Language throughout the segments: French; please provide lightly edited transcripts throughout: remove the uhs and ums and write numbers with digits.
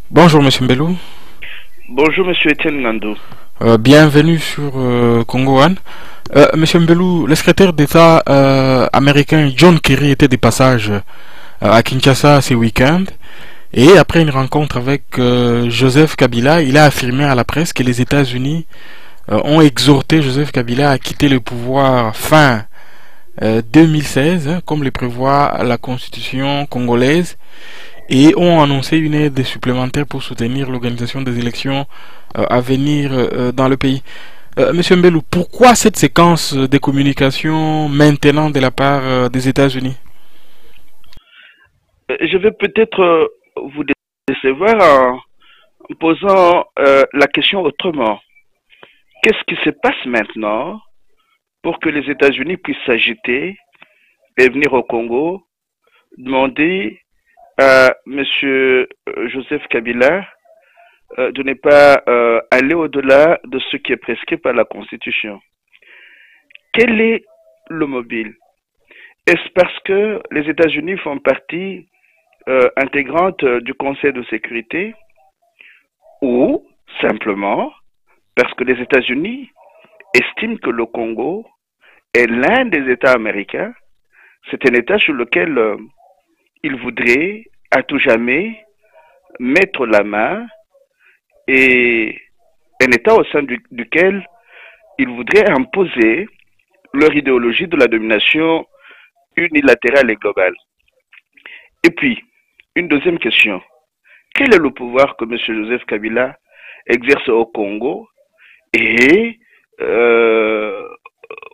Bonjour Monsieur Mbelou. Bonjour Monsieur Etienne Ngando. Bienvenue sur Congo One. Monsieur Mbelou, le secrétaire d'État américain John Kerry était de passage à Kinshasa ce week-end et après une rencontre avec Joseph Kabila, il a affirmé à la presse que les États-Unis ont exhorté Joseph Kabila à quitter le pouvoir fin 2016, comme le prévoit la constitution congolaise, et ont annoncé une aide supplémentaire pour soutenir l'organisation des élections à venir dans le pays. Monsieur Mbelou, pourquoi cette séquence de communication maintenant de la part des États-Unis? Je vais peut-être vous décevoir en posant la question autrement. Qu'est-ce qui se passe maintenant pour que les États-Unis puissent s'agiter et venir au Congo demander à Monsieur Joseph Kabila de ne pas aller au-delà de ce qui est prescrit par la Constitution? Quel est le mobile? Est-ce parce que les États-Unis font partie intégrante du Conseil de sécurité, ou simplement parce que les États-Unis estiment que le Congo est l'un des États américains? C'est un État sur lequel ils voudraient à tout jamais mettre la main, et un État au sein duquel ils voudraient imposer leur idéologie de la domination unilatérale et globale. Et puis, une deuxième question. Quel est le pouvoir que M. Joseph Kabila exerce au Congo et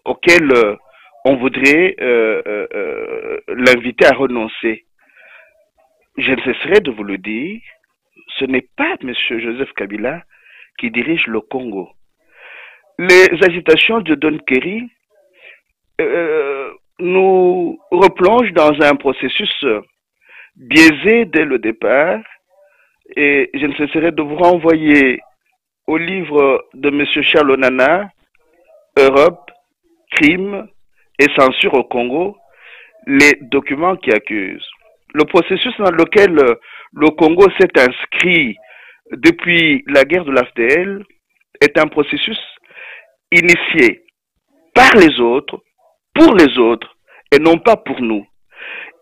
auquel on voudrait l'inviter à renoncer? Je ne cesserai de vous le dire, ce n'est pas M. Joseph Kabila qui dirige le Congo. Les agitations de Don Kerry nous replongent dans un processus biaisé dès le départ, et je ne cesserai de vous renvoyer au livre de M. Charles Onana, Europe, crime et censure au Congo, les documents qui accusent. Le processus dans lequel le Congo s'est inscrit depuis la guerre de l'AFDL est un processus initié par les autres, pour les autres, et non pas pour nous.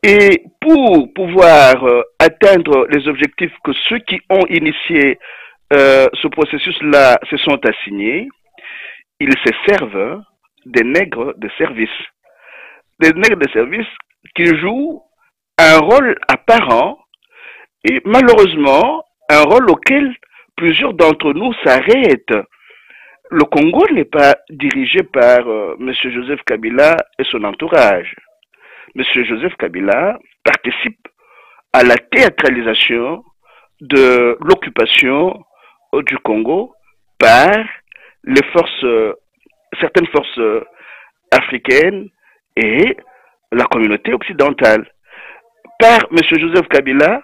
Et pour pouvoir atteindre les objectifs que ceux qui ont initié ce processus-là se sont assignés, ils se servent des nègres de service. Des nègres de service qui jouent un rôle apparent et malheureusement un rôle auquel plusieurs d'entre nous s'arrêtent. Le Congo n'est pas dirigé par M. Joseph Kabila et son entourage. M. Joseph Kabila participe à la théâtralisation de l'occupation du Congo par les forces, certaines forces africaines et la communauté occidentale. Par M. Joseph Kabila,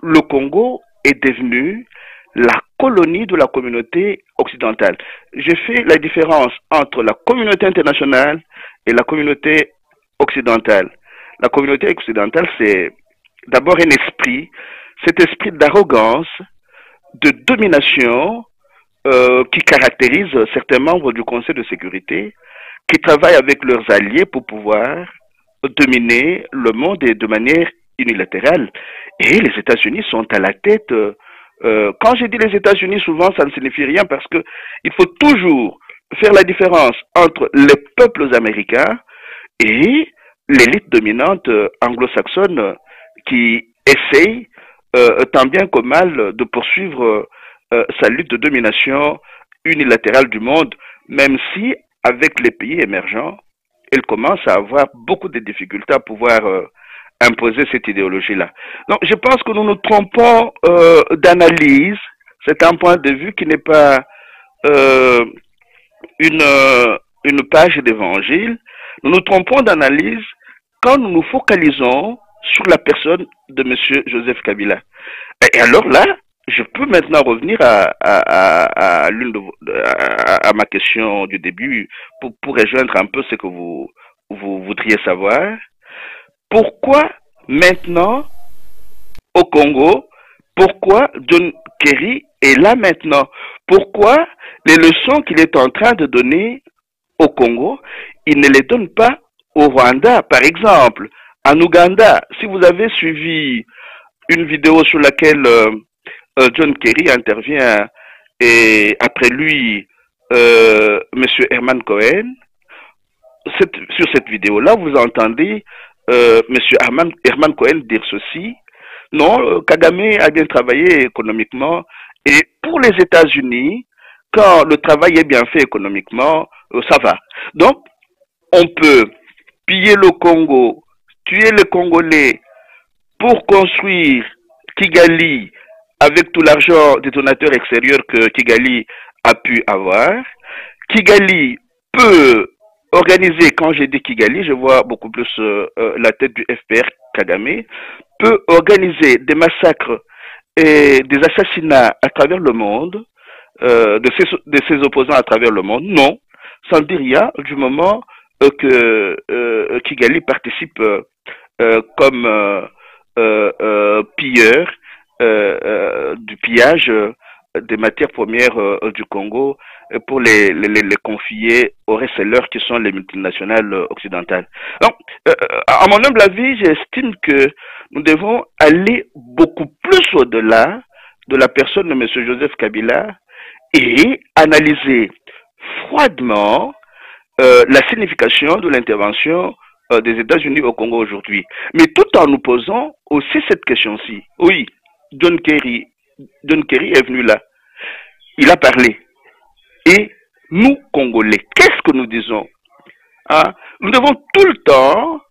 le Congo est devenu la colonie de la communauté occidentale. J'ai fait la différence entre la communauté internationale et la communauté occidentale. La communauté occidentale, c'est d'abord un esprit, cet esprit d'arrogance, de domination qui caractérise certains membres du Conseil de sécurité, qui travaillent avec leurs alliés pour pouvoir dominer le monde et de manière unilatérale. Et les États-Unis sont à la tête. Quand je dis les États-Unis, souvent ça ne signifie rien parce que il faut toujours faire la différence entre les peuples américains et l'élite dominante anglo-saxonne qui essaye tant bien que mal de poursuivre sa lutte de domination unilatérale du monde, même si avec les pays émergents, elle commence à avoir beaucoup de difficultés à pouvoir imposer cette idéologie-là. Donc je pense que nous nous trompons d'analyse. C'est un point de vue qui n'est pas euh, une page d'évangile. Nous nous trompons d'analyse quand nous nous focalisons sur la personne de M. Joseph Kabila. Et alors là, je peux maintenant revenir à ma question du début pour rejoindre un peu ce que vous voudriez savoir. Pourquoi maintenant, au Congo, Pourquoi John Kerry est là maintenant? Pourquoi les leçons qu'il est en train de donner au Congo, il ne les donne pas au Rwanda, par exemple, en Ouganda? Si vous avez suivi une vidéo sur laquelle John Kerry intervient et après lui, Monsieur Herman Cohen, sur cette vidéo-là, vous entendez Monsieur Herman Cohen dire ceci. Non, Kagame a bien travaillé économiquement et pour les États-Unis, quand le travail est bien fait économiquement, ça va. Donc, on peut piller le Congo, tuer les Congolais pour construire Kigali avec tout l'argent des donateurs extérieurs que Kigali a pu avoir. Kigali peut organiser, quand j'ai dit Kigali, je vois beaucoup plus la tête du FPR Kagame, peut organiser des massacres et des assassinats à travers le monde, de ses opposants à travers le monde. Non, ça ne dit rien du moment que Kigali participe comme pilleur du pillage des matières premières du Congo pour les confier aux resellers qui sont les multinationales occidentales. Donc, à mon humble avis, j'estime que nous devons aller beaucoup plus au-delà de la personne de M. Joseph Kabila et analyser froidement la signification de l'intervention des États-Unis au Congo aujourd'hui. Mais tout en nous posant aussi cette question-ci. Oui, John Kerry est venu là. Il a parlé. Et nous, Congolais, qu'est-ce que nous disons? Hein? Nous devons tout le temps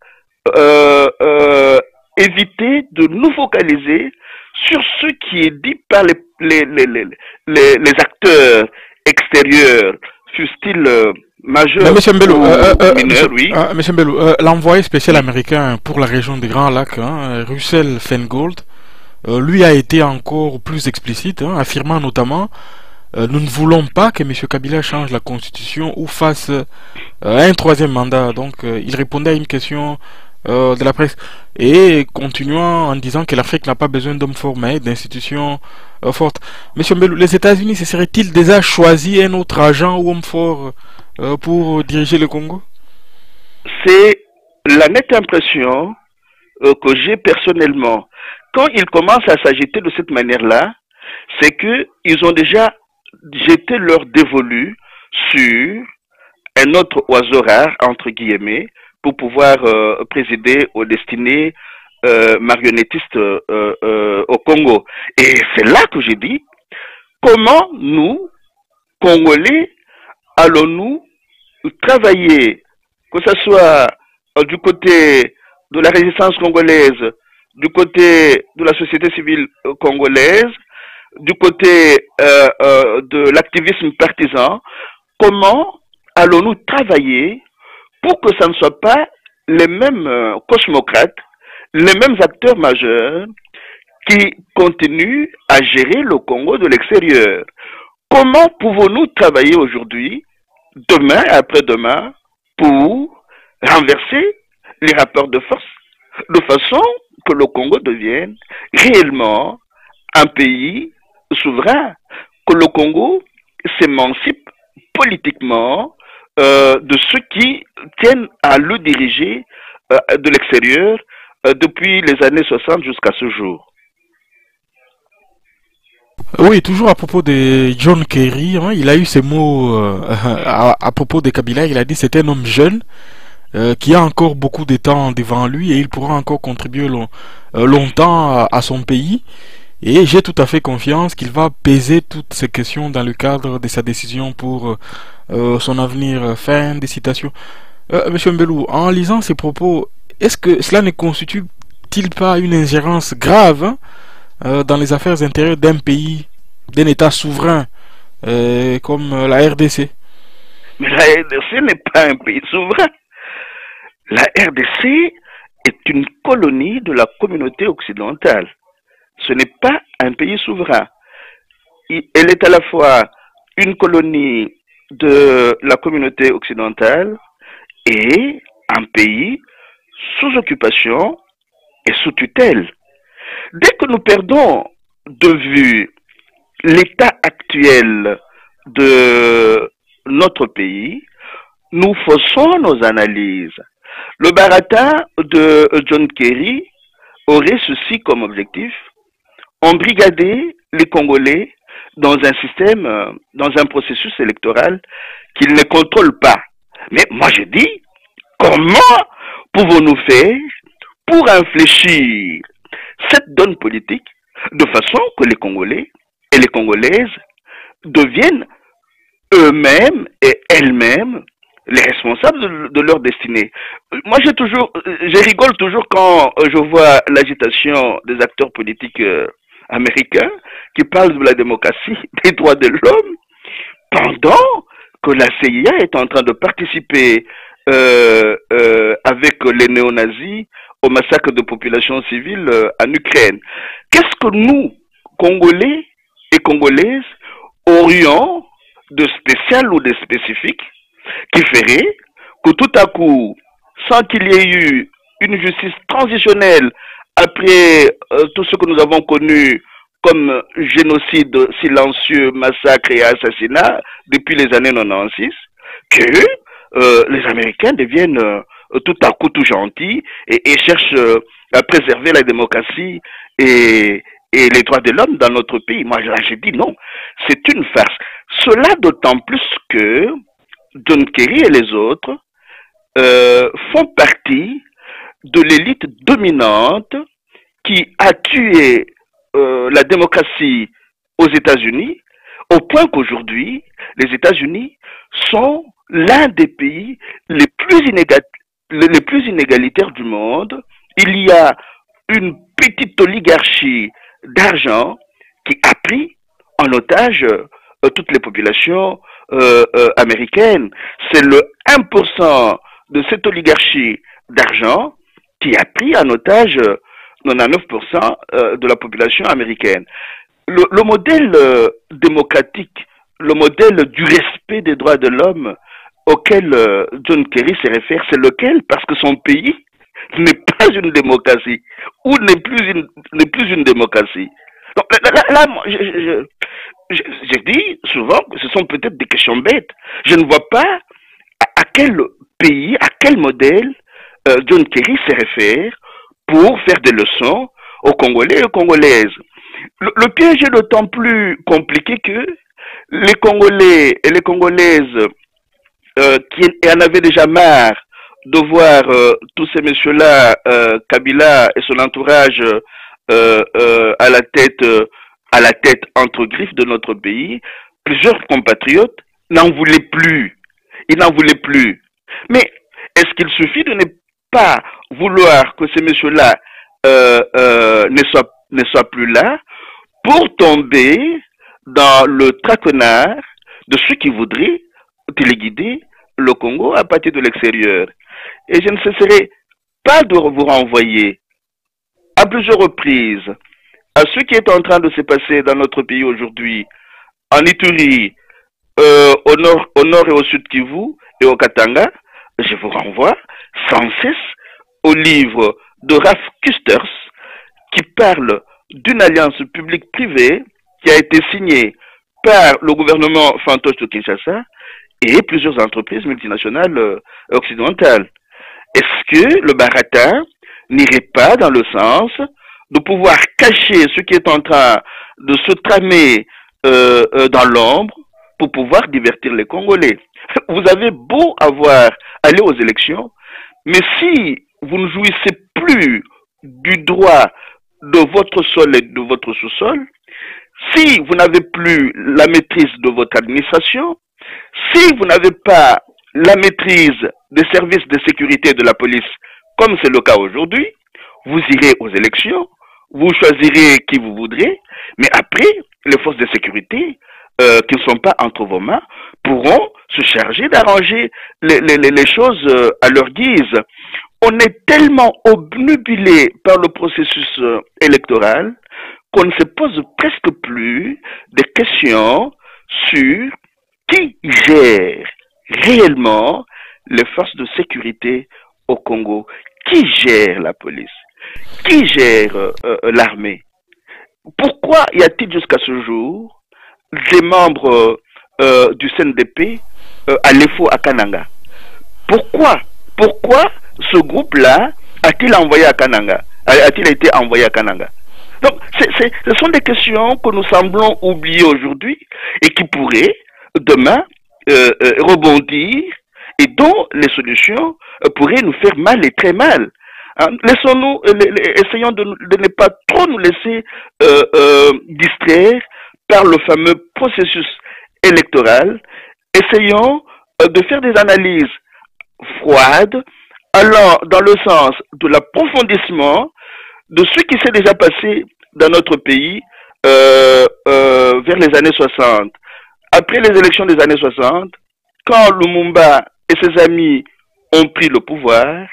éviter de nous focaliser sur ce qui est dit par les acteurs extérieurs, fussent-ils majeurs ou mineurs, oui. Monsieur Mbelou, l'envoyé spécial américain pour la région des Grands Lacs, Russell Feingold, lui a été encore plus explicite, affirmant notamment nous ne voulons pas que M. Kabila change la constitution ou fasse un troisième mandat. Donc il répondait à une question de la presse et continuant en disant que l'Afrique n'a pas besoin d'hommes forts mais d'institutions fortes. Monsieur Mbelou, les États-Unis se seraient-ils déjà choisi un autre agent ou homme fort pour diriger le Congo? C'est la nette impression que j'ai personnellement. Quand ils commencent à s'agiter de cette manière-là, c'est qu'ils ont déjà jeté leur dévolu sur un autre oiseau rare, entre guillemets, pour pouvoir présider aux destinées marionnettistes au Congo. Et c'est là que j'ai dit, comment nous, Congolais, allons-nous travailler, que ce soit du côté de la résistance congolaise, du côté de la société civile congolaise, du côté de l'activisme partisan, comment allons-nous travailler pour que ça ne soit pas les mêmes cosmocrates, les mêmes acteurs majeurs qui continuent à gérer le Congo de l'extérieur? Comment pouvons-nous travailler aujourd'hui, demain et après-demain, pour renverser les rapports de force de façon que le Congo devienne réellement un pays souverain, que le Congo s'émancipe politiquement de ceux qui tiennent à le diriger de l'extérieur depuis les années 60 jusqu'à ce jour. Oui, toujours à propos de John Kerry, il a eu ces mots à propos de Kabila, il a dit c'est un homme jeune qui a encore beaucoup de temps devant lui et il pourra encore contribuer longtemps à son pays. Et j'ai tout à fait confiance qu'il va peser toutes ces questions dans le cadre de sa décision pour son avenir. Fin des citations. Monsieur Mbelou, en lisant ces propos, est-ce que cela ne constitue-t-il pas une ingérence grave dans les affaires intérieures d'un pays, d'un État souverain comme la RDC? Mais la RDC n'est pas un pays souverain. La RDC est une colonie de la communauté occidentale. Ce n'est pas un pays souverain. Elle est à la fois une colonie de la communauté occidentale et un pays sous occupation et sous tutelle. Dès que nous perdons de vue l'état actuel de notre pays, nous faisons nos analyses. Le baratin de John Kerry aurait ceci comme objectif: embrigader les Congolais dans un système, dans un processus électoral qu'ils ne contrôlent pas. Mais moi je dis, comment pouvons-nous faire pour infléchir cette donne politique de façon que les Congolais et les Congolaises deviennent eux-mêmes et elles-mêmes les responsables de leur destinée. Moi, je rigole toujours quand je vois l'agitation des acteurs politiques américains qui parlent de la démocratie, des droits de l'homme, pendant que la CIA est en train de participer avec les néo-nazis au massacre de populations civiles en Ukraine. Qu'est-ce que nous, Congolais et Congolaises, aurions de spécial ou de spécifique qui ferait que tout à coup, sans qu'il y ait eu une justice transitionnelle après tout ce que nous avons connu comme génocide silencieux, massacre et assassinat depuis les années 96, que les Américains deviennent tout à coup tout gentils et cherchent à préserver la démocratie et les droits de l'homme dans notre pays. Moi, j'ai dit non, c'est une farce. Cela d'autant plus que John Kerry et les autres font partie de l'élite dominante qui a tué la démocratie aux États-Unis, au point qu'aujourd'hui, les États-Unis sont l'un des pays les plus inégalitaires du monde. Il y a une petite oligarchie d'argent qui a pris en otage toutes les populations américaines. C'est le 1% de cette oligarchie d'argent qui a pris en otage 99% de la population américaine. Le modèle démocratique, le modèle du respect des droits de l'homme auquel John Kerry se réfère, c'est lequel? Parce que son pays n'est pas une démocratie, ou n'est plus une démocratie. Donc là moi, je dis souvent que ce sont peut-être des questions bêtes. Je ne vois pas à quel pays, à quel modèle John Kerry se réfère pour faire des leçons aux Congolais et aux Congolaises. Le piège est d'autant plus compliqué que les Congolais et les Congolaises qui en avaient déjà marre de voir tous ces messieurs-là, Kabila et son entourage à la tête entre griffes de notre pays, plusieurs compatriotes n'en voulaient plus. Ils n'en voulaient plus. Mais est-ce qu'il suffit de ne pas vouloir que ces messieurs-là ne soient plus là pour tomber dans le traquenard de ceux qui voudraient téléguider le Congo à partir de l'extérieur? Et je ne cesserai pas de vous renvoyer à plusieurs reprises à ce qui est en train de se passer dans notre pays aujourd'hui, en Ituri, au nord et au sud Kivu et au Katanga. Je vous renvoie sans cesse au livre de Ralph Kusters qui parle d'une alliance publique-privée qui a été signée par le gouvernement fantoche de Kinshasa et plusieurs entreprises multinationales occidentales. Est-ce que le baratin n'irait pas dans le sens de pouvoir cacher ce qui est en train de se tramer dans l'ombre pour pouvoir divertir les Congolais? Vous avez beau aller aux élections, mais si vous ne jouissez plus du droit de votre sol et de votre sous-sol, si vous n'avez plus la maîtrise de votre administration, si vous n'avez pas la maîtrise des services de sécurité de la police, comme c'est le cas aujourd'hui, vous irez aux élections, vous choisirez qui vous voudrez, mais après, les forces de sécurité qui ne sont pas entre vos mains pourront se charger d'arranger les choses à leur guise. On est tellement obnubilé par le processus électoral qu'on ne se pose presque plus des questions sur qui gère réellement les forces de sécurité au Congo, qui gère la police, qui gère l'armée. Pourquoi y a-t-il jusqu'à ce jour des membres du CNDP à l'EFO à Kananga? Pourquoi ce groupe-là a-t-il envoyé à Kananga? A-t-il été envoyé à Kananga? Donc, ce sont des questions que nous semblons oublier aujourd'hui et qui pourraient demain rebondir et dont les solutions pourraient nous faire mal et très mal. Hein? Essayons de ne pas trop nous laisser distraire par le fameux processus électoral. Essayons de faire des analyses froides, allant dans le sens de l'approfondissement de ce qui s'est déjà passé dans notre pays vers les années 60. Après les élections des années 60, quand Lumumba et ses amis ont pris le pouvoir,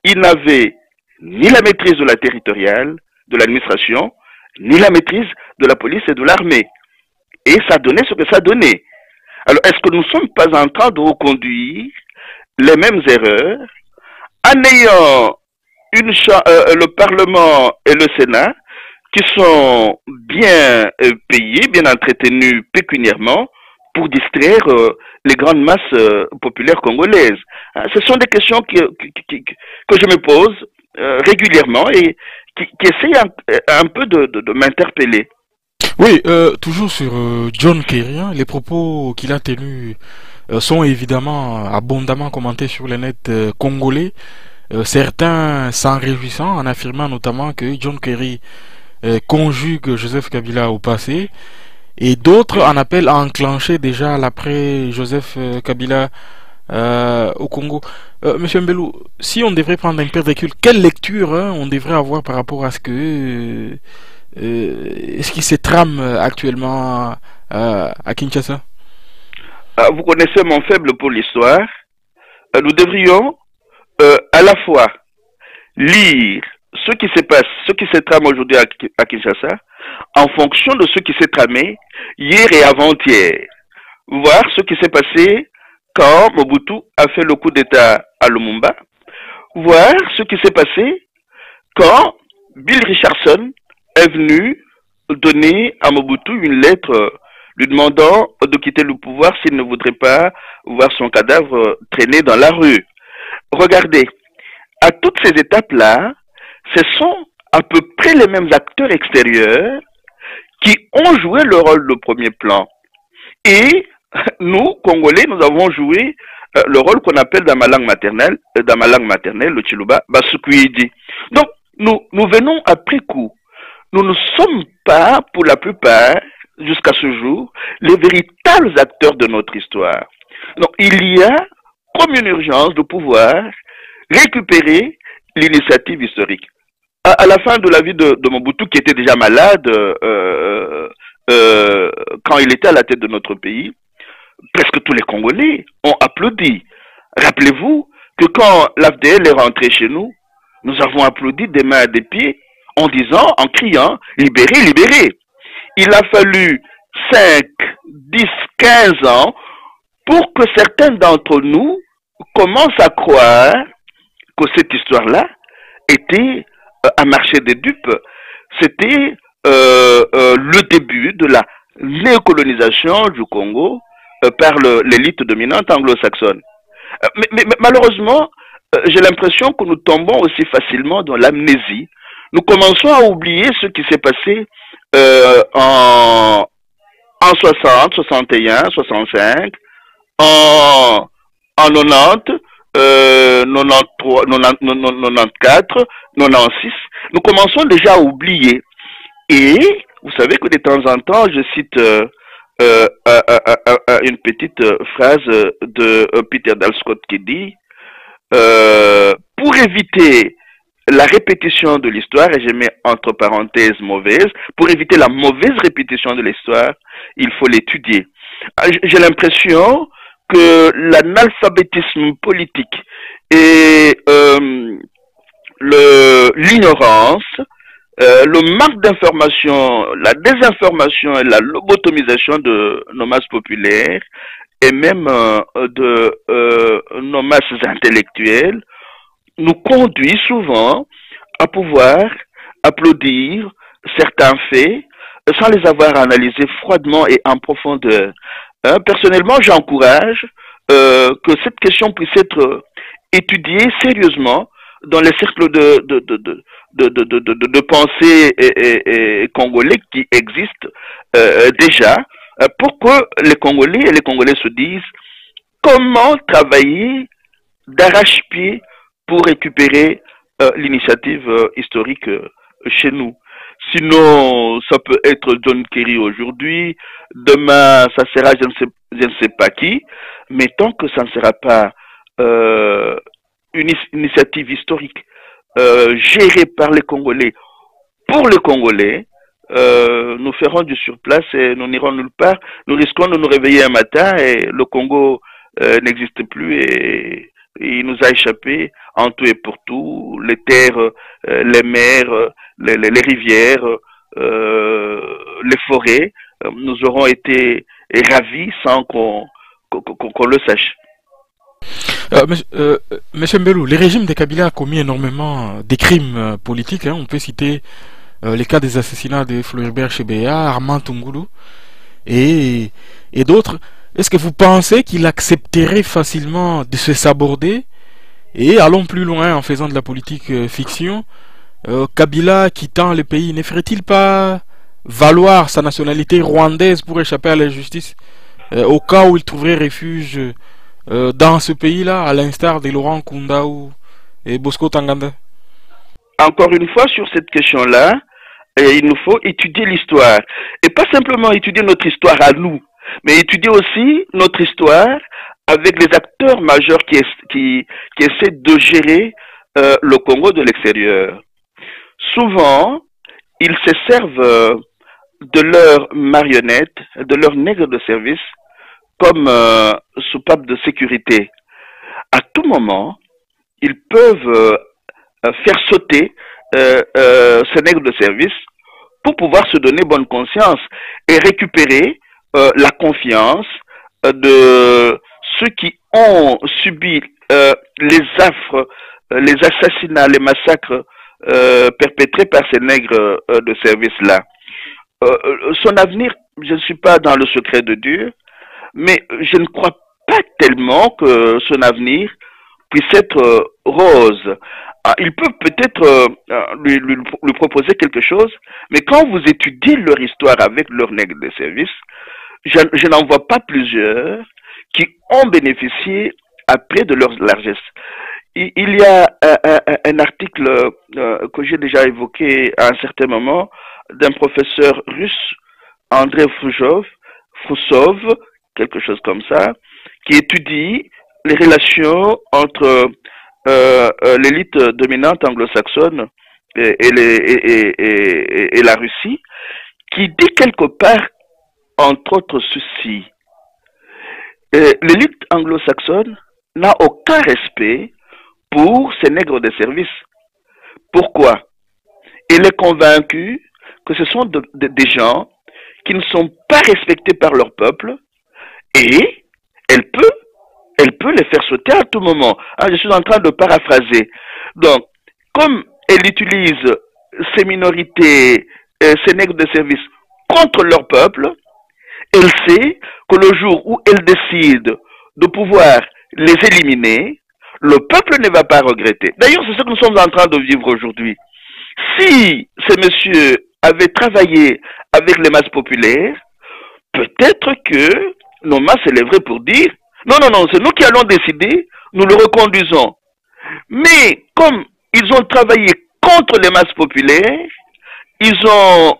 ils n'avaient ni la maîtrise de la territoriale, de l'administration, ni la maîtrise de la police et de l'armée. Et ça donnait ce que ça donnait. Alors, est-ce que nous ne sommes pas en train de reconduire les mêmes erreurs en ayant le Parlement et le Sénat qui sont bien payés, bien entretenus pécuniairement pour distraire les grandes masses populaires congolaises? Ce sont des questions que je me pose régulièrement et qui essayent un peu de m'interpeller. Oui, toujours sur John Kerry, hein, les propos qu'il a tenus sont évidemment abondamment commentés sur les nets congolais. Certains s'en réjouissant en affirmant notamment que John Kerry conjugue Joseph Kabila au passé, et d'autres en appellent à enclencher déjà l'après Joseph Kabila au Congo. Monsieur Mbelou, si on devrait prendre un peu de recul, quelle lecture on devrait avoir par rapport à ce qui se trame actuellement à Kinshasa? Vous connaissez mon faible pour l'histoire. Nous devrions à la fois lire ce qui se passe, ce qui se trame aujourd'hui à Kinshasa, en fonction de ce qui s'est tramé hier et avant-hier. Voir ce qui s'est passé quand Mobutu a fait le coup d'État à Lumumba. Voir ce qui s'est passé quand Bill Richardson est venu donner à Mobutu une lettre lui demandant de quitter le pouvoir s'il ne voudrait pas voir son cadavre traîner dans la rue. Regardez, à toutes ces étapes-là, ce sont à peu près les mêmes acteurs extérieurs qui ont joué le rôle de premier plan. Et nous, Congolais, nous avons joué le rôle qu'on appelle dans ma langue maternelle, le Chiluba, Basukuidi. Donc, nous venons après coup. Nous ne sommes pas, pour la plupart, jusqu'à ce jour, les véritables acteurs de notre histoire. Donc, il y a comme une urgence de pouvoir récupérer l'initiative historique. À la fin de la vie de Mobutu, qui était déjà malade quand il était à la tête de notre pays, presque tous les Congolais ont applaudi. Rappelez-vous que quand l'AFDL est rentré chez nous, nous avons applaudi des mains et des pieds en disant, en criant, libérez, libérez. Il a fallu 5, 10, 15 ans pour que certains d'entre nous commencent à croire que cette histoire-là était un marché des dupes. C'était le début de la néocolonisation du Congo par l'élite dominante anglo-saxonne. Mais malheureusement, j'ai l'impression que nous tombons aussi facilement dans l'amnésie. Nous commençons à oublier ce qui s'est passé en 60, 61, 65, en 90, 93, 94, 96. Nous commençons déjà à oublier. Et vous savez que de temps en temps, je cite une petite phrase de Peter Dalscott qui dit pour éviter la répétition de l'histoire, et je mets entre parenthèses mauvaise, pour éviter la mauvaise répétition de l'histoire, il faut l'étudier. J'ai l'impression que l'analphabétisme politique et l'ignorance, le manque d'information, la désinformation et la lobotomisation de nos masses populaires et même de nos masses intellectuelles nous conduit souvent à pouvoir applaudir certains faits sans les avoir analysés froidement et en profondeur. Personnellement, j'encourage que cette question puisse être étudiée sérieusement dans les cercles de pensée congolais qui existent déjà, pour que les Congolais et les Congolais se disent comment travailler d'arrache-pied pour récupérer l'initiative historique chez nous. Sinon, ça peut être John Kerry aujourd'hui, demain, ça sera je ne sais pas qui, mais tant que ça ne sera pas une initiative historique gérée par les Congolais pour les Congolais, nous ferons du surplace et nous n'irons nulle part. Nous risquons de nous réveiller un matin et le Congo n'existe plus et il nous a échappé en tout et pour tout, les terres, les mers, les rivières, les forêts, nous aurons été ravis sans qu'on le sache. Monsieur Mbelou, le régime de Kabila a commis énormément de crimes politiques. On peut citer les cas des assassinats de Floribert Chebeya, Armand Tungulu et d'autres. Est-ce que vous pensez qu'il accepterait facilement de se saborder? Et allons plus loin en faisant de la politique fiction. Kabila quittant le pays, ne ferait-il pas valoir sa nationalité rwandaise pour échapper à la justice au cas où il trouverait refuge dans ce pays-là, à l'instar de Laurent Kunda et Bosco Tanganda? Encore une fois, sur cette question-là, il nous faut étudier l'histoire. Et pas simplement étudier notre histoire à nous, mais étudier aussi notre histoire avec les acteurs majeurs qui essaient de gérer le Congo de l'extérieur. Souvent, ils se servent de leurs marionnettes, de leurs nègres de service, comme soupape de sécurité. À tout moment, ils peuvent faire sauter ces nègres de service pour pouvoir se donner bonne conscience et récupérer la confiance de ceux qui ont subi les affres, les assassinats, les massacres perpétrés par ces nègres de service-là. Son avenir, je ne suis pas dans le secret de Dieu, mais je ne crois pas tellement que son avenir puisse être rose. Il peut peut-être lui proposer quelque chose, mais quand vous étudiez leur histoire avec leurs nègres de service, je n'en vois pas plusieurs qui ont bénéficié après de leur largesse. Il y a un article que j'ai déjà évoqué à un certain moment d'un professeur russe, André Foussov, quelque chose comme ça, qui étudie les relations entre l'élite dominante anglo-saxonne et la Russie, qui dit quelque part, entre autres, ceci. L'élite anglo-saxonne n'a aucun respect pour ces nègres de service. Pourquoi? Elle est convaincue que ce sont des gens qui ne sont pas respectés par leur peuple et elle peut les faire sauter à tout moment. Je suis en train de paraphraser. Donc, comme elle utilise ces minorités, ces nègres de service contre leur peuple, elle sait que le jour où elle décide de pouvoir les éliminer, le peuple ne va pas regretter. D'ailleurs, c'est ce que nous sommes en train de vivre aujourd'hui. Si ces messieurs avaient travaillé avec les masses populaires, peut-être que nos masses s'élèveraient pour dire non, c'est nous qui allons décider, nous le reconduisons. Mais comme ils ont travaillé contre les masses populaires, ils ont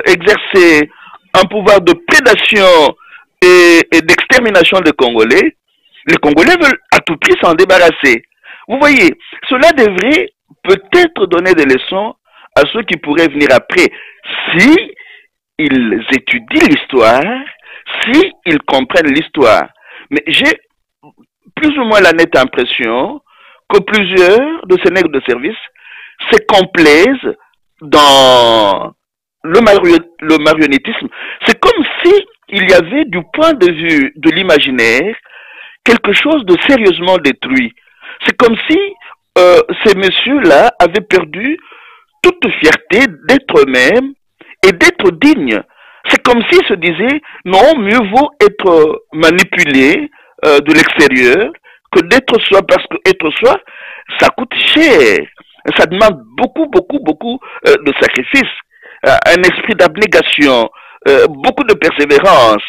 exercé un pouvoir de prédation et d'extermination des Congolais, les Congolais veulent à tout prix s'en débarrasser. Vous voyez, cela devrait peut-être donner des leçons à ceux qui pourraient venir après, si ils étudient l'histoire, si ils comprennent l'histoire. Mais j'ai plus ou moins la nette impression que plusieurs de ces nègres de service se complaisent dans le marionnettisme. C'est comme si il y avait du point de vue de l'imaginaire quelque chose de sérieusement détruit. C'est comme si ces messieurs-là avaient perdu toute fierté d'être eux-mêmes et d'être digne. C'est comme s'il se disait, non, mieux vaut être manipulé de l'extérieur que d'être soi, parce que être soi, ça coûte cher. Ça demande beaucoup, beaucoup, beaucoup de sacrifices, un esprit d'abnégation, beaucoup de persévérance.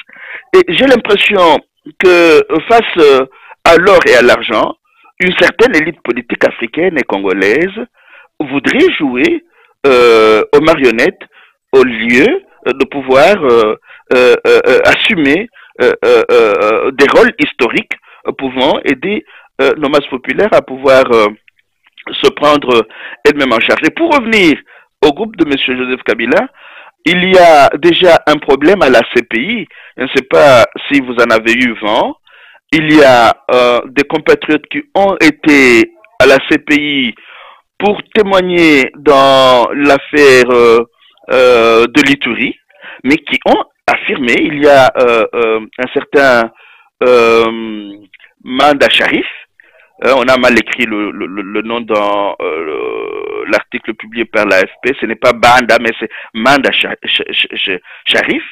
Et j'ai l'impression que face à l'or et à l'argent, une certaine élite politique africaine et congolaise voudrait jouer aux marionnettes au lieu de pouvoir assumer des rôles historiques pouvant aider nos masses populaires à pouvoir se prendre elles-mêmes en charge. Et pour revenir au groupe de M. Joseph Kabila, il y a déjà un problème à la CPI. Je ne sais pas si vous en avez eu vent. Il y a des compatriotes qui ont été à la CPI pour témoigner dans l'affaire de l'Ituri, mais qui ont affirmé, il y a un certain Manda Sharif, on a mal écrit le nom dans l'article publié par l'AFP, ce n'est pas Banda, mais c'est Manda Sharif,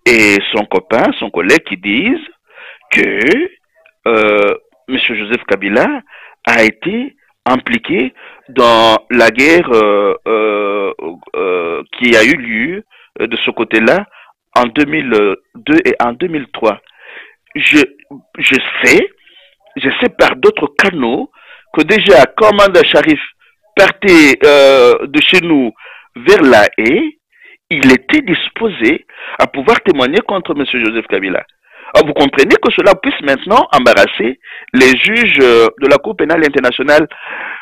et son copain, son collègue qui disent que M. Joseph Kabila a été impliqué dans la guerre qui a eu lieu de ce côté-là en 2002 et en 2003. Je sais par d'autres canaux que déjà, quand Manda Sharif partait de chez nous vers La Haye, il était disposé à pouvoir témoigner contre M. Joseph Kabila. Alors vous comprenez que cela puisse maintenant embarrasser les juges de la Cour pénale internationale,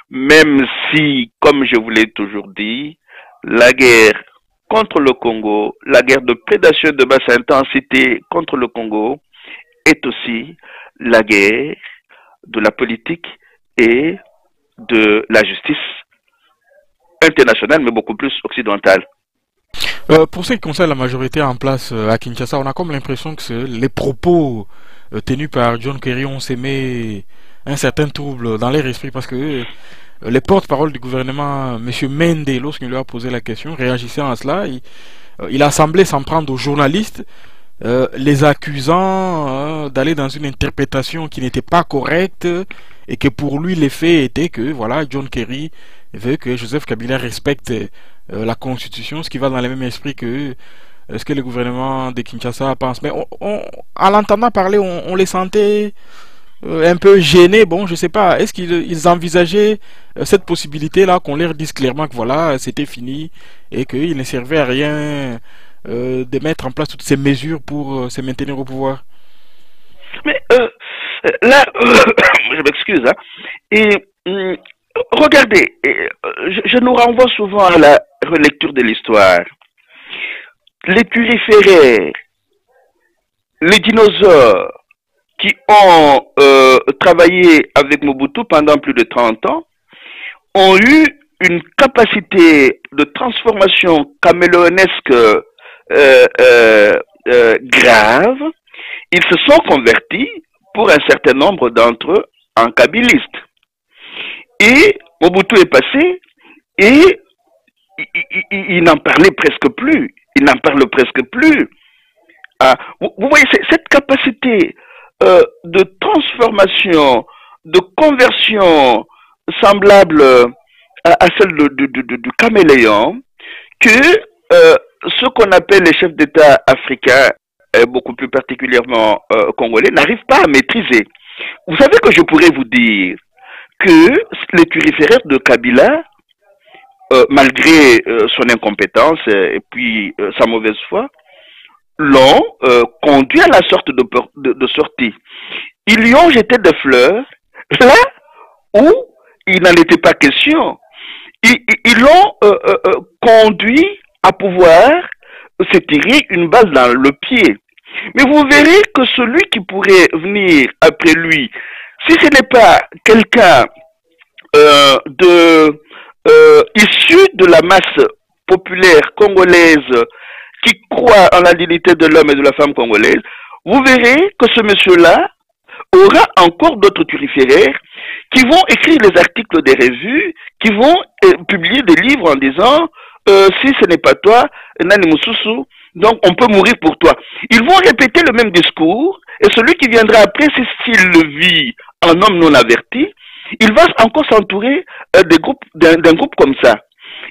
même si, comme je vous l'ai toujours dit, la guerre contre le Congo, la guerre de prédation de basse intensité contre le Congo, est aussi la guerre de la politique et de la justice internationale, mais beaucoup plus occidentale. Pour ce qui concerne la majorité en place à Kinshasa, on a comme l'impression que les propos tenus par John Kerry ont sémé un certain trouble dans leur esprit parce que les porte-paroles du gouvernement, M. Mende, lorsqu'il lui a posé la question, réagissant à cela, il a semblé s'en prendre aux journalistes, les accusant d'aller dans une interprétation qui n'était pas correcte et que pour lui l'effet était que voilà, John Kerry veut que Joseph Kabila respecte la constitution, ce qui va dans le même esprit que ce que le gouvernement de Kinshasa pense. Mais en l'entendant parler, on les sentait un peu gênés. Bon, je sais pas, est-ce qu'ils envisageaient cette possibilité-là, qu'on leur dise clairement que voilà, c'était fini et qu'il ne servait à rien de mettre en place toutes ces mesures pour se maintenir au pouvoir? Mais là, je m'excuse, hein, et regardez, je nous renvoie souvent à la relecture de l'histoire. Les turiféraires, les dinosaures qui ont travaillé avec Mobutu pendant plus de 30 ans ont eu une capacité de transformation caméléonesque grave. Ils se sont convertis, pour un certain nombre d'entre eux, en kabylistes. Et Mobutu est passé et il n'en parlait presque plus. Il n'en parle presque plus. Ah, vous voyez, cette capacité de transformation, de conversion semblable à celle du caméléon, que ce qu'on appelle les chefs d'État africains, beaucoup plus particulièrement congolais, n'arrivent pas à maîtriser. Vous savez que je pourrais vous dire que les turiféraires de Kabila, malgré son incompétence et puis sa mauvaise foi, l'ont conduit à la sorte de sortie. Ils lui ont jeté des fleurs là où il n'en était pas question. Ils l'ont conduit à pouvoir se tirer une balle dans le pied. Mais vous verrez que celui qui pourrait venir après lui, si ce n'est pas quelqu'un issu de la masse populaire congolaise qui croit en la dignité de l'homme et de la femme congolaise, vous verrez que ce monsieur-là aura encore d'autres turiféraires qui vont écrire les articles des revues, qui vont publier des livres en disant si ce n'est pas toi, Nani Moussousou, donc on peut mourir pour toi. Ils vont répéter le même discours, et celui qui viendra après, s'il le vit en homme non averti, il va encore s'entourer d'un groupe comme ça.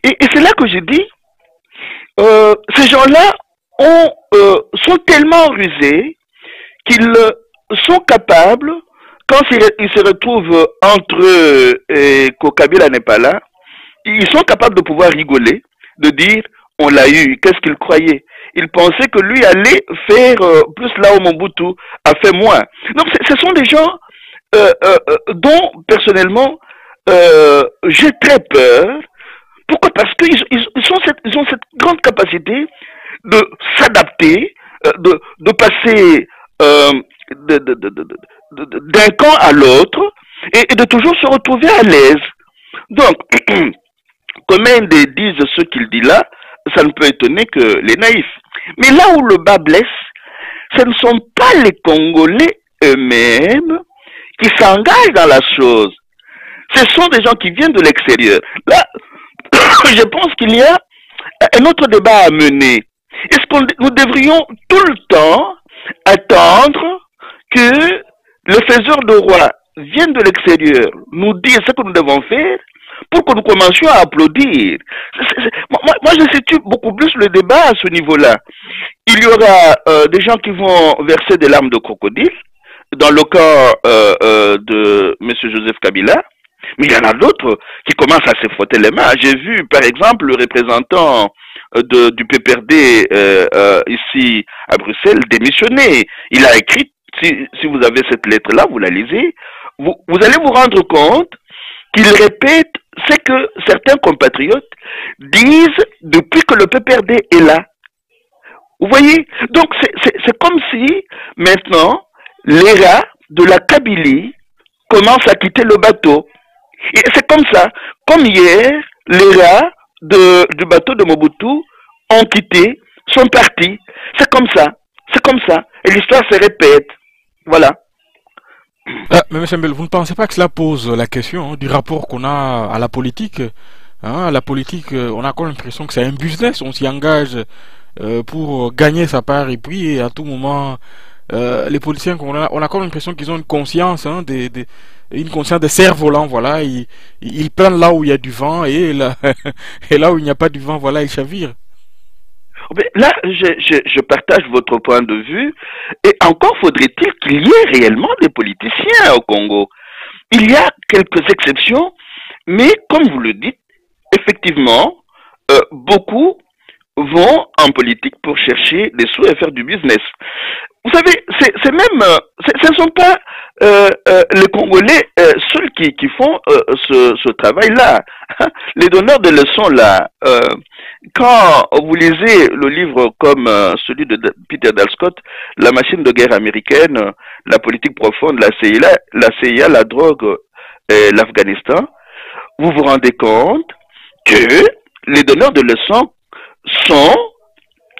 Et c'est là que je dis, ces gens-là sont tellement rusés qu'ils sont capables, quand ils se retrouvent entre eux et qu'au Kabila n'est pas là, ils sont capables de pouvoir rigoler, de dire on l'a eu, qu'est-ce qu'il croyait? Il pensait que lui allait faire plus là où Mobutu a fait moins. Donc ce sont des gens dont personnellement j'ai très peur. Pourquoi? Parce qu'ils ont cette grande capacité de s'adapter, de passer d'un camp à l'autre et de toujours se retrouver à l'aise. Donc, comme un des disent ce qu'il dit là, ça ne peut étonner que les naïfs. Mais là où le bas blesse, ce ne sont pas les Congolais eux-mêmes qui s'engagent dans la chose. Ce sont des gens qui viennent de l'extérieur. Là, je pense qu'il y a un autre débat à mener. Est-ce que nous devrions tout le temps attendre que le faiseur de roi vienne de l'extérieur nous dire ce que nous devons faire pour que nous commencions à applaudir? Moi, je situe beaucoup plus le débat à ce niveau-là. Il y aura des gens qui vont verser des larmes de crocodile, dans le cas de M. Joseph Kabila, mais il y en a d'autres qui commencent à se frotter les mains. J'ai vu, par exemple, le représentant du PPRD ici à Bruxelles démissionner. Il a écrit, si vous avez cette lettre-là, vous la lisez, vous allez vous rendre compte qu'il répète ce que certains compatriotes disent depuis que le PPRD est là. Vous voyez? Donc c'est comme si maintenant l'ERA de la Kabylie commence à quitter le bateau. Et c'est comme ça. Comme hier, l'ERA du bateau de Mobutu ont quitté, sont partis. C'est comme ça. C'est comme ça. Et l'histoire se répète. Voilà. Mais M. Mbel, vous ne pensez pas que cela pose la question du rapport qu'on a à la politique? À la politique, on a encore l'impression que c'est un business, on s'y engage pour gagner sa part et puis à tout moment, les politiciens, on a encore l'impression qu'ils ont une conscience, une conscience de cerf-volant, voilà, ils prennent là où il y a du vent et là, et là où il n'y a pas du vent, voilà, ils chavirent. Là, je partage votre point de vue. Et encore faudrait-il qu'il y ait réellement des politiciens au Congo. Il y a quelques exceptions, mais comme vous le dites, effectivement, beaucoup vont en politique pour chercher des sous et faire du business. Vous savez, c'est même, ce ne sont pas les Congolais seuls qui font ce travail-là. Les donneurs de leçons là, quand vous lisez le livre comme celui de Peter Dalscott, La machine de guerre américaine, la politique profonde, la CIA, la drogue, l'Afghanistan, vous vous rendez compte que les donneurs de leçons sont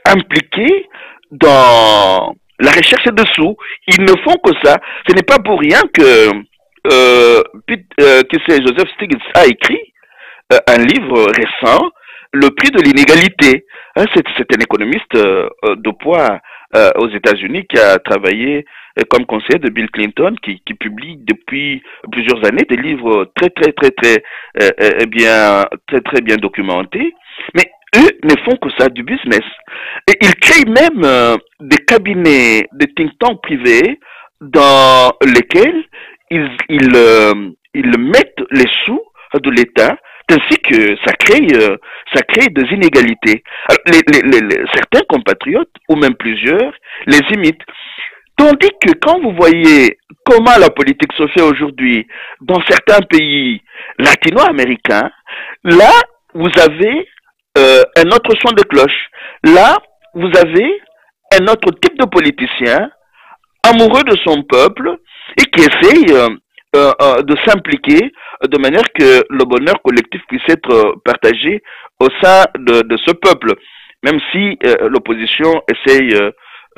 impliqués dans la recherche de sous. Ils ne font que ça. Ce n'est pas pour rien que Joseph Stiglitz a écrit un livre récent, Le prix de l'inégalité. C'est un économiste de poids aux États-Unis qui a travaillé comme conseiller de Bill Clinton, qui publie depuis plusieurs années des livres très bien documentés. Mais eux ne font que ça, du business. Et ils créent même des cabinets, des think tanks privés dans lesquels ils mettent les sous de l'État, ainsi que ça crée des inégalités. Alors, certains compatriotes, ou même plusieurs, les imitent. Tandis que quand vous voyez comment la politique se fait aujourd'hui dans certains pays latino-américains, là, vous avez un autre son de cloche. Là, vous avez un autre type de politicien amoureux de son peuple et qui essaye de s'impliquer de manière que le bonheur collectif puisse être partagé au sein de ce peuple, même si l'opposition essaye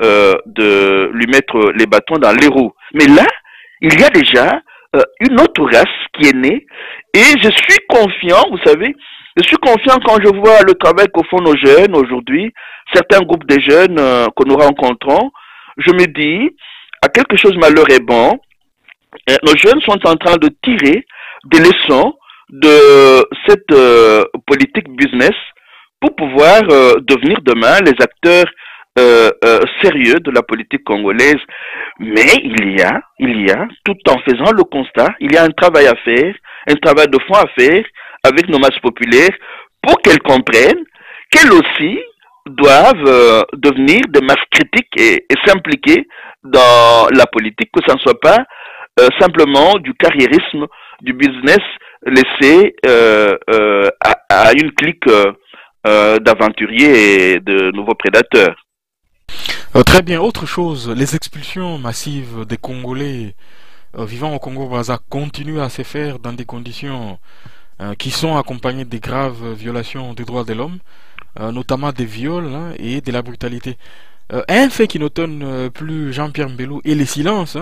de lui mettre les bâtons dans les roues. Mais là, il y a déjà une autre race qui est née et je suis confiant, vous savez, Je suis confiant quand je vois le travail que font nos jeunes aujourd'hui, certains groupes de jeunes que nous rencontrons. Je me dis, à quelque chose malheur est bon. Nos jeunes sont en train de tirer des leçons de cette politique business pour pouvoir devenir demain les acteurs sérieux de la politique congolaise. Mais il y a, tout en faisant le constat, il y a un travail à faire, un travail de fond à faire avec nos masses populaires pour qu'elles comprennent qu'elles aussi doivent devenir des masses critiques et s'impliquer dans la politique, que ça ne soit pas simplement du carriérisme, du business laissé à une clique d'aventuriers et de nouveaux prédateurs. Très bien, autre chose, les expulsions massives des Congolais vivant au Congo-Brazza continuent à se faire dans des conditions qui sont accompagnées de graves violations des droits de l'homme, notamment des viols et de la brutalité. Un fait qui n'étonne plus Jean-Pierre Mbelou est le silence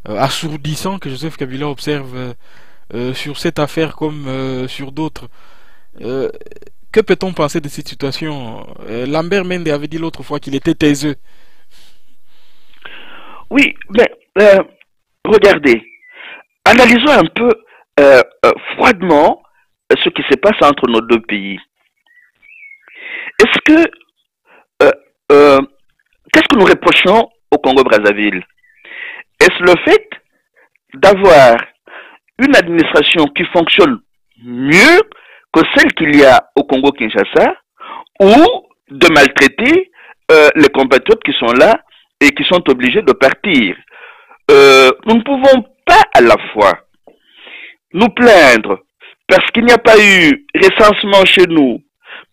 assourdissant que Joseph Kabila observe sur cette affaire comme sur d'autres. Euh, que peut-on penser de cette situation? Lambert Mende avait dit l'autre fois qu'il était taiseux. Oui, mais regardez, analysons un peu froidement ce qui se passe entre nos deux pays. Est-ce que euh, euh, qu'est-ce que nous reprochons au Congo-Brazzaville? Est-ce le fait d'avoir une administration qui fonctionne mieux que celle qu'il y a au Congo-Kinshasa ou de maltraiter les compatriotes qui sont là et qui sont obligés de partir? Nous ne pouvons pas à la fois nous plaindre parce qu'il n'y a pas eu recensement chez nous,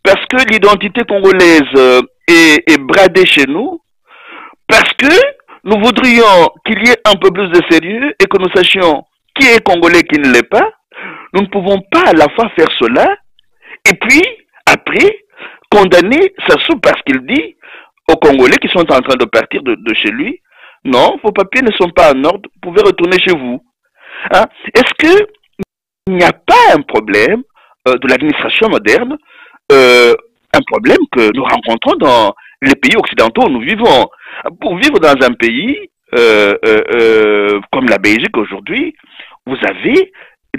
parce que l'identité congolaise est bradée chez nous, parce que nous voudrions qu'il y ait un peu plus de sérieux et que nous sachions qui est congolais et qui ne l'est pas. Nous ne pouvons pas à la fois faire cela et puis, après, condamner Sassou parce qu'il dit aux Congolais qui sont en train de partir de chez lui, non, vos papiers ne sont pas en ordre, vous pouvez retourner chez vous. Hein? Est-ce qu'il n'y a pas un problème de l'administration moderne, un problème que nous rencontrons dans les pays occidentaux où nous vivons? Pour vivre dans un pays comme la Belgique aujourd'hui, vous avez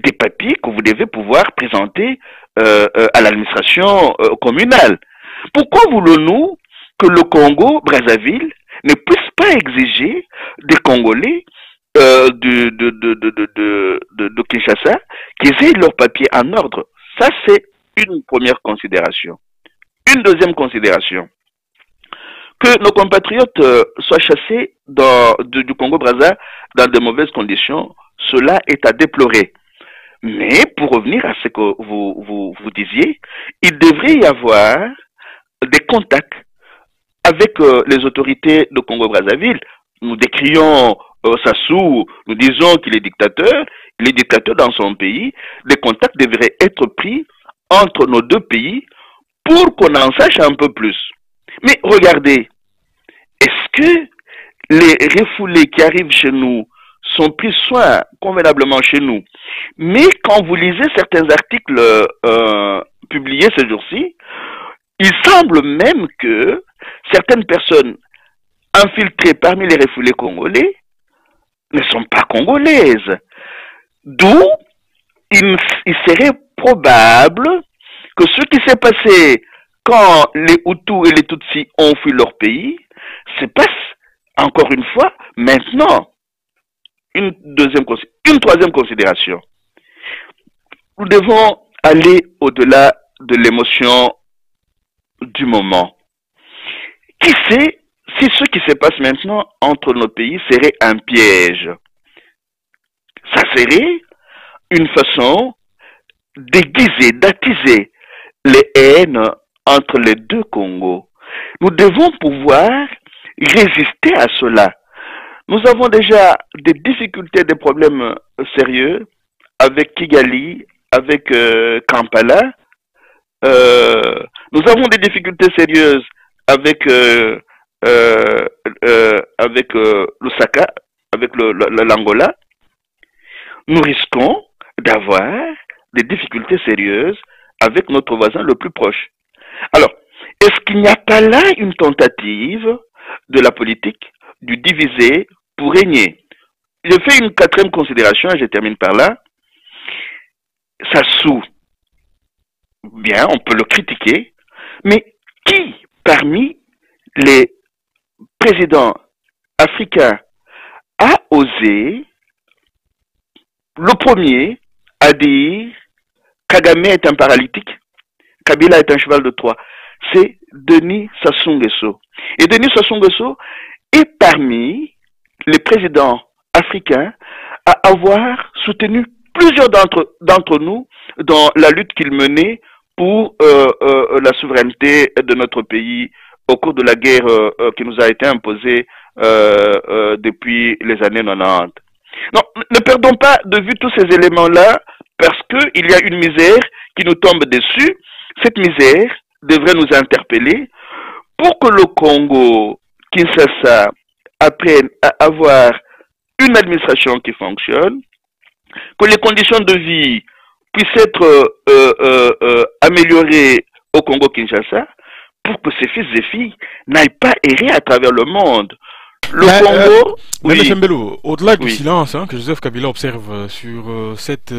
des papiers que vous devez pouvoir présenter à l'administration communale. Pourquoi voulons-nous que le Congo-Brazzaville ne puisse pas exiger des Congolais de Kinshasa qu'ils aient leurs papiers en ordre? Ça, c'est une première considération. Une deuxième considération, que nos compatriotes soient chassés du Congo-Brazza dans de mauvaises conditions, cela est à déplorer. Mais pour revenir à ce que vous disiez, il devrait y avoir des contacts avec les autorités de Congo-Brazzaville. Nous décrions Sassou, nous disons qu'il est dictateur, il est dictateur dans son pays. Des contacts devraient être pris entre nos deux pays pour qu'on en sache un peu plus. Mais regardez, est-ce que les refoulés qui arrivent chez nous sont pris soin convenablement chez nous? Mais quand vous lisez certains articles publiés ces jours-ci, il semble même que certaines personnes infiltrées parmi les refoulés congolais ne sont pas congolaises. D'où il serait probable que ce qui s'est passé quand les Hutus et les Tutsis ont fui leur pays se passe encore une fois maintenant. Une troisième considération. Nous devons aller au-delà de l'émotion du moment. Qui sait si ce qui se passe maintenant entre nos pays serait un piège? Ça serait une façon d'aiguiser, d'attiser les haines entre les deux Congos. Nous devons pouvoir résister à cela. Nous avons déjà des difficultés, des problèmes sérieux avec Kigali, avec Kampala. Nous avons des difficultés sérieuses avec Lusaka, avec l'Angola. Nous risquons d'avoir des difficultés sérieuses avec notre voisin le plus proche. Alors, est-ce qu'il n'y a pas là une tentative de la politique du diviser pour régner? Je fais une quatrième considération et je termine par là. Sassou, bien, on peut le critiquer, mais qui parmi les présidents africains a osé le premier à dire Kagame est un paralytique, Kabila est un cheval de Troie? C'est Denis Sassou Nguesso. Et Denis Sassou Nguesso est parmi les présidents africains à avoir soutenu plusieurs d'entre nous dans la lutte qu'il menait pour la souveraineté de notre pays au cours de la guerre qui nous a été imposée depuis les années 90. Non, ne perdons pas de vue tous ces éléments-là parce qu'il y a une misère qui nous tombe dessus. Cette misère devrait nous interpeller pour que le Congo, Kinshasa, apprenne à avoir une administration qui fonctionne, que les conditions de vie puissent être améliorées au Congo-Kinshasa, pour que ces fils et filles n'aillent pas errer à travers le monde. Le Congo... Mais M. Mbelou, au-delà du silence que Joseph Kabila observe sur cette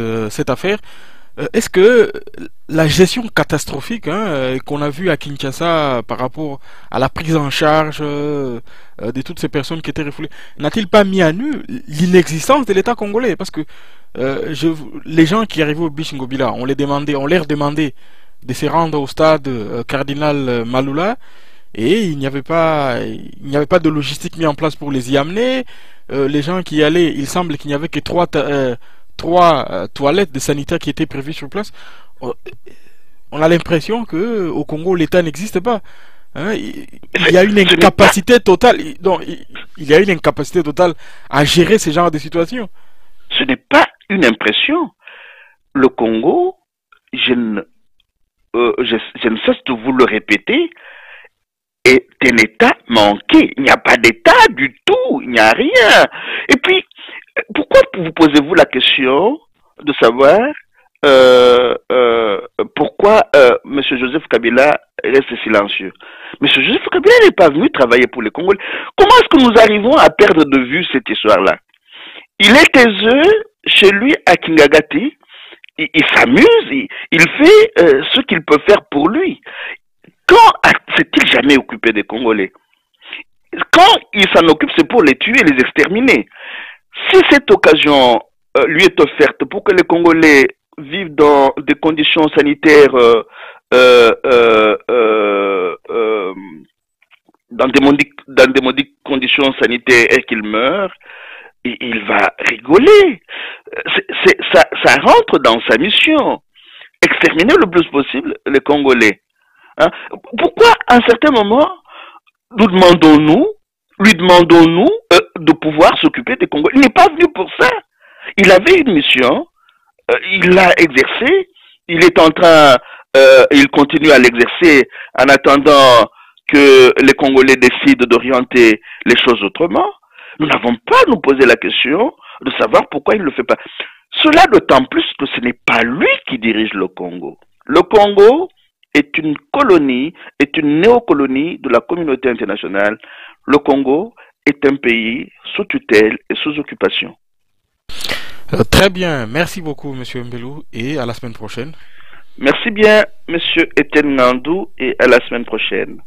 affaire, est-ce que la gestion catastrophique qu'on a vue à Kinshasa par rapport à la prise en charge de toutes ces personnes qui étaient refoulées, n'a-t-il pas mis à nu l'inexistence de l'État congolais? Parce que les gens qui arrivaient au Bichingobila, on leur demandait de se rendre au stade Cardinal Maloula, et il n'y avait pas de logistique mise en place pour les y amener. Les gens qui y allaient, il semble qu'il n'y avait que trois toilettes de sanitaires qui étaient prévues sur place. On a l'impression que au Congo l'État n'existe pas. Il y a une incapacité totale. Il y a une incapacité totale à gérer ce genre de situation. Ce n'est pas une impression. Le Congo, je ne cesse de vous le répéter, est un État manqué. Il n'y a pas d'État du tout. Il n'y a rien. Et puis, pourquoi vous posez-vous la question de savoir pourquoi M. Joseph Kabila reste silencieux? M. Joseph Kabila n'est pas venu travailler pour les Congolais. Comment est-ce que nous arrivons à perdre de vue cette histoire-là? Il est taiseux chez lui à Kingagati. Il s'amuse, il fait ce qu'il peut faire pour lui. Quand s'est-il jamais occupé des Congolais? Quand il s'en occupe, c'est pour les tuer, les exterminer. Si cette occasion lui est offerte pour que les Congolais vivent dans des conditions sanitaires, dans des maudites conditions sanitaires et qu'ils meurent, il va rigoler. Ça rentre dans sa mission. Exterminer le plus possible les Congolais. Pourquoi, à un certain moment, lui demandons-nous de pouvoir s'occuper des Congolais? Il n'est pas venu pour ça. Il avait une mission, il l'a exercée, il est en train, il continue à l'exercer en attendant que les Congolais décident d'orienter les choses autrement. Nous n'avons pas à nous poser la question de savoir pourquoi il ne le fait pas. Cela d'autant plus que ce n'est pas lui qui dirige le Congo. Le Congo est une colonie, est une néocolonie de la communauté internationale. Le Congo est un pays sous tutelle et sous occupation. Très bien, merci beaucoup M. Mbelou et à la semaine prochaine. Merci bien M. Etienne Ngandou et à la semaine prochaine.